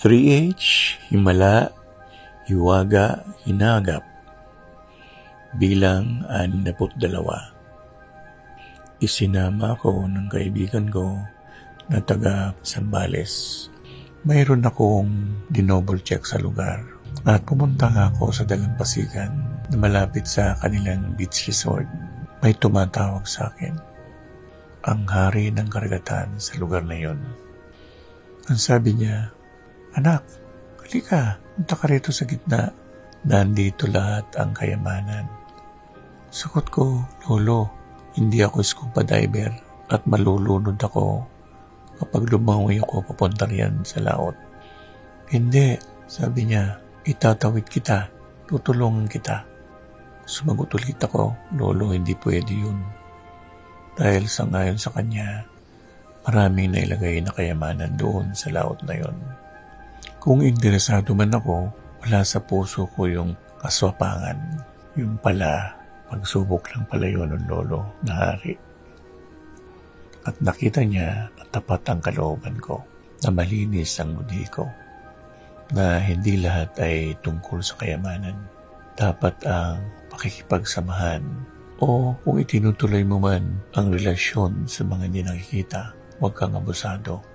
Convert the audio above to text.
3H, himala, hiwaga, hinagap, bilang 62. Isinama ko ng kaibigan ko na taga Zambales. Mayroon akong dinouble check sa lugar at pumunta nga ako sa Dalampasigan na malapit sa kanilang beach resort. May tumatawag sa akin, ang hari ng karagatan sa lugar na yon. Ang sabi niya, "Anak, halika, punta ka rito sa gitna. Nandito lahat ang kayamanan." Sagot ko, "Lolo, hindi ako scuba diver at malulunod ako kapag lumangoy ako papunta riyan sa laot." "Hindi," sabi niya, "itatawid kita, tutulungan kita." Sumagot ulit ako, "Lolo, hindi pwede yun." Dahil sangayon sa kanya, maraming nailagay na kayamanan doon sa laot na yon. Kung interesado man ako, wala sa puso ko yung kaswapangan. Yung pala, pagsubok lang pala yun ng lolo na hari. At nakita niya na tapat ang kalooban ko, na malinis ang budi ko, na hindi lahat ay tungkol sa kayamanan. Dapat ang pakikipagsamahan o kung itinutuloy mo man ang relasyon sa mga hindi nakikita, huwag kang abusado.